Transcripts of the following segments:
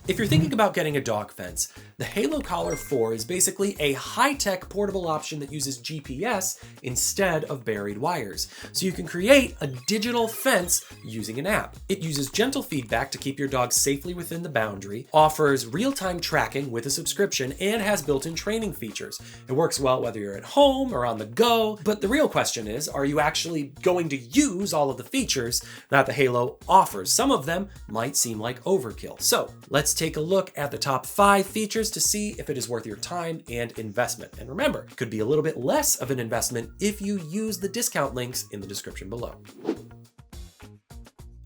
If you're thinking about getting a dog fence, the Halo Collar 4 is basically a high-tech portable option that uses GPS instead of buried wires. So you can create a digital fence using an app. It uses gentle feedback to keep your dog safely within the boundary, offers real-time tracking with a subscription, and has built-in training features. It works well whether you're at home or on the go, but the real question is, are you actually going to use all of the features that the Halo offers? Some of them might seem like overkill. So let's take a look at the top 5 features to see if it is worth your time and investment. And remember, it could be a little bit less of an investment if you use the discount links in the description below.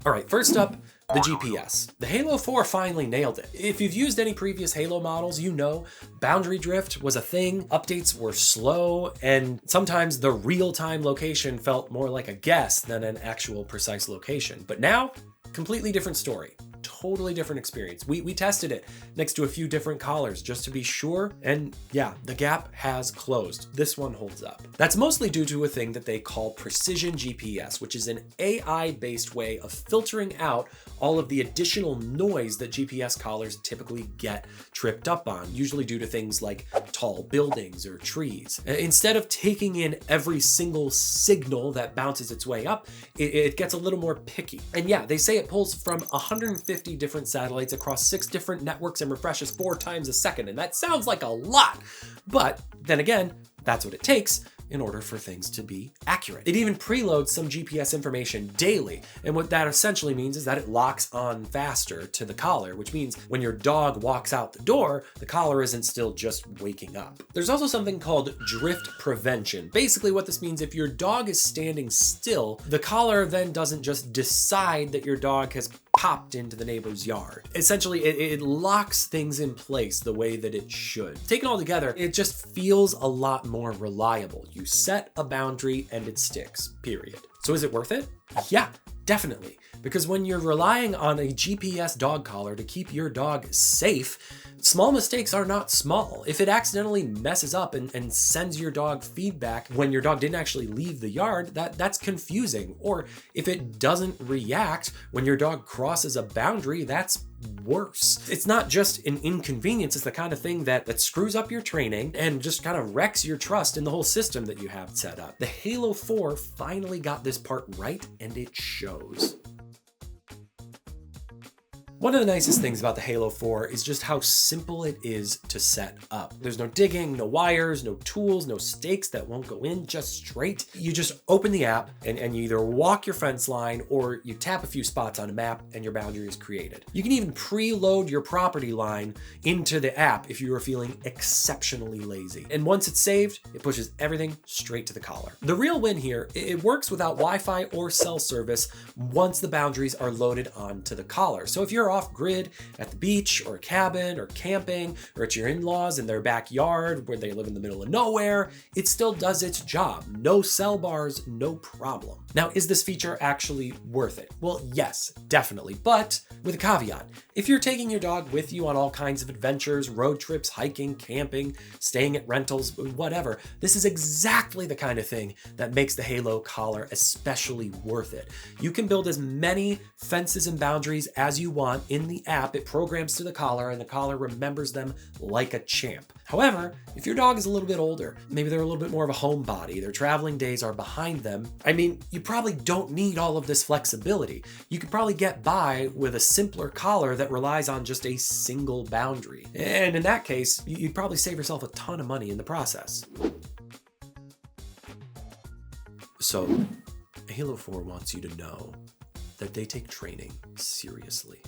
All right, first up, the GPS. The Halo 4 finally nailed it. If you've used any previous Halo models, you know boundary drift was a thing, updates were slow, and sometimes the real-time location felt more like a guess than an actual precise location. But now, completely different story. Totally different experience. We tested it next to a few different collars just to be sure, and yeah, the gap has closed. This one holds up. That's mostly due to a thing that they call PrecisionGPS, which is an AI-based way of filtering out all of the additional noise that GPS collars typically get tripped up on, usually due to things like tall buildings or trees. Instead of taking in every single signal that bounces its way up, it gets a little more picky. And yeah, they say it pulls from 150 different satellites across 6 different networks and refreshes 4 times a second. And that sounds like a lot, but then again, that's what it takes in order for things to be accurate. It even preloads some GPS information daily. And what that essentially means is that it locks on faster to the collar, which means when your dog walks out the door, the collar isn't still just waking up. There's also something called drift prevention. Basically what this means, if your dog is standing still, the collar then doesn't just decide that your dog has popped into the neighbor's yard. Essentially, it locks things in place the way that it should. Taken all together, it just feels a lot more reliable. You set a boundary and it sticks, period. So is it worth it? Yeah, definitely. Because when you're relying on a GPS dog collar to keep your dog safe, small mistakes are not small. If it accidentally messes up and sends your dog feedback when your dog didn't actually leave the yard, that's confusing. Or if it doesn't react when your dog crosses a boundary, that's worse. It's not just an inconvenience, it's the kind of thing that screws up your training and just kind of wrecks your trust in the whole system that you have set up. The Halo 4 finally got this part right, and it shows. One of the nicest things about the Halo 4 is just how simple it is to set up. There's no digging, no wires, no tools, no stakes that won't go in, just straight. You just open the app and you either walk your fence line or you tap a few spots on a map and your boundary is created. You can even preload your property line into the app if you are feeling exceptionally lazy. And once it's saved, it pushes everything straight to the collar. The real win here, it works without Wi-Fi or cell service once the boundaries are loaded onto the collar. So if you're off grid at the beach or a cabin or camping or at your in-laws in their backyard where they live in the middle of nowhere, it still does its job. No cell bars, no problem. Now, is this feature actually worth it? Well, yes, definitely, but with a caveat. If you're taking your dog with you on all kinds of adventures, road trips, hiking, camping, staying at rentals, whatever, this is exactly the kind of thing that makes the Halo collar especially worth it. You can build as many fences and boundaries as you want in the app. It programs to the collar and the collar remembers them like a champ. However, if your dog is a little bit older, maybe they're a little bit more of a homebody, their traveling days are behind them, I mean, you probably don't need all of this flexibility. You could probably get by with a simpler collar that relies on just a single boundary. And in that case, you'd probably save yourself a ton of money in the process. So, Halo 4 wants you to know that they take training seriously.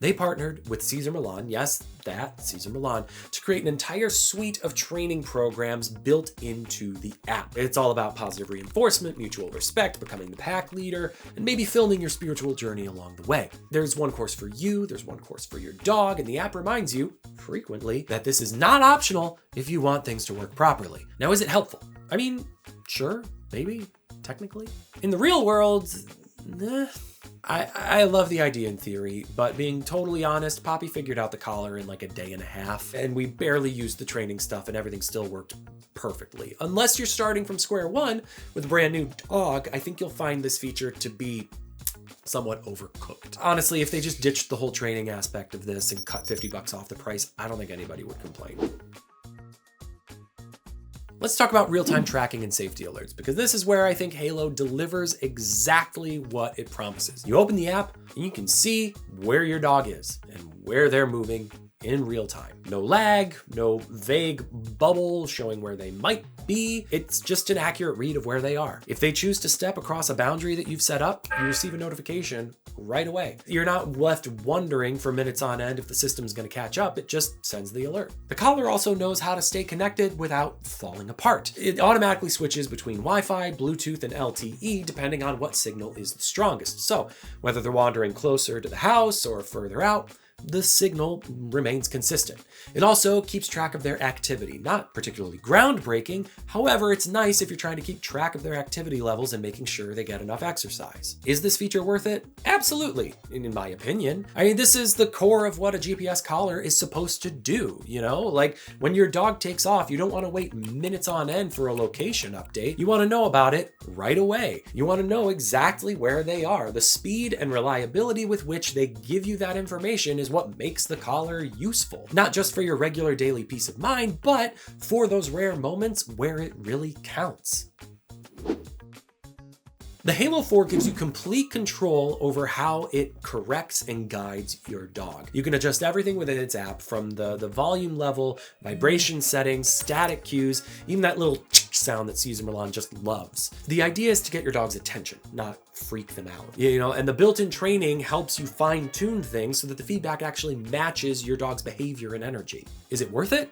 They partnered with Cesar Millan, yes, that, Cesar Millan, to create an entire suite of training programs built into the app. It's all about positive reinforcement, mutual respect, becoming the pack leader, and maybe filming your spiritual journey along the way. There's one course for you, there's one course for your dog, and the app reminds you, frequently, that this is not optional if you want things to work properly. Now, is it helpful? I mean, sure, maybe, technically. In the real world, I love the idea in theory, but being totally honest, Poppy figured out the collar in like a day and a half, and we barely used the training stuff and everything still worked perfectly. Unless you're starting from square one with a brand new dog, I think you'll find this feature to be somewhat overcooked. Honestly, if they just ditched the whole training aspect of this and cut 50 bucks off the price, I don't think anybody would complain. Let's talk about real-time tracking and safety alerts, because this is where I think Halo delivers exactly what it promises. You open the app and you can see where your dog is and where they're moving in real time. No lag, no vague bubble showing where they might be. It's just an accurate read of where they are. If they choose to step across a boundary that you've set up, you receive a notification right away. You're not left wondering for minutes on end if the system's going to catch up. It just sends the alert. The collar also knows how to stay connected without falling apart. It automatically switches between Wi-Fi, Bluetooth, and LTE depending on what signal is the strongest. So whether they're wandering closer to the house or further out, the signal remains consistent. It also keeps track of their activity, not particularly groundbreaking. However, it's nice if you're trying to keep track of their activity levels and making sure they get enough exercise. Is this feature worth it? Absolutely, in my opinion. I mean, this is the core of what a GPS collar is supposed to do, you know? Like when your dog takes off, you don't want to wait minutes on end for a location update. You want to know about it right away. You want to know exactly where they are. The speed and reliability with which they give you that information is what makes the collar useful. Not just for your regular daily peace of mind, but for those rare moments where it really counts. The Halo 4 gives you complete control over how it corrects and guides your dog. You can adjust everything within its app, from the volume level, vibration settings, static cues, even that little sound that Cesar Millan just loves. The idea is to get your dog's attention, not freak them out. You know, and the built-in training helps you fine-tune things so that the feedback actually matches your dog's behavior and energy. Is it worth it?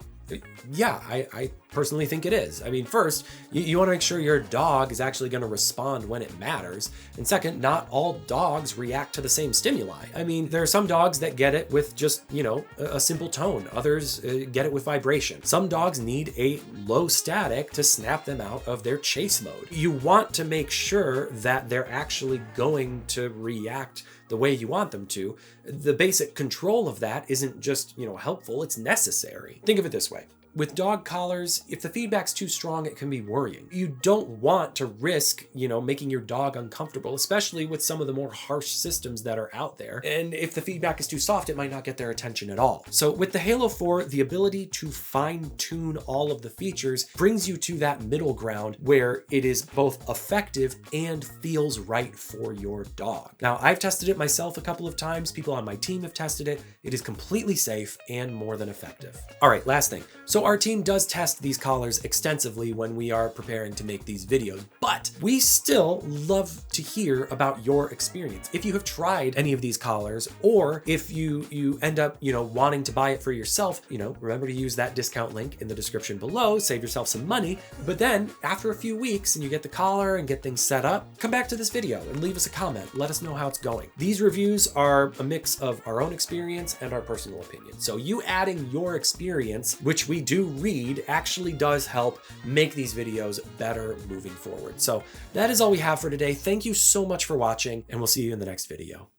Yeah, I personally think it is. I mean, first, you want to make sure your dog is actually going to respond when it matters. And second, not all dogs react to the same stimuli. I mean, there are some dogs that get it with just, you know, a simple tone. Others get it with vibration. Some dogs need a low static to snap them out of their chase mode. You want to make sure that they're actually going to react the way you want them to. The basic control of that isn't just, you know, helpful, it's necessary. Think of it this way. With dog collars, if the feedback's too strong, it can be worrying. You don't want to risk, you know, making your dog uncomfortable, especially with some of the more harsh systems that are out there. And if the feedback is too soft, it might not get their attention at all. So with the Halo 4, the ability to fine-tune all of the features brings you to that middle ground where it is both effective and feels right for your dog. Now, I've tested it myself a couple of times. People on my team have tested it. It is completely safe and more than effective. All right, last thing. So our team does test these collars extensively when we are preparing to make these videos, but we still love to hear about your experience. If you have tried any of these collars, or if you end up, you know, wanting to buy it for yourself, you know, remember to use that discount link in the description below, save yourself some money. But then after a few weeks and you get the collar and get things set up, come back to this video and leave us a comment. Let us know how it's going. These reviews are a mix of our own experience and our personal opinion. So you adding your experience, which we do read, actually does help make these videos better moving forward. So that is all we have for today. Thank you so much for watching, and we'll see you in the next video.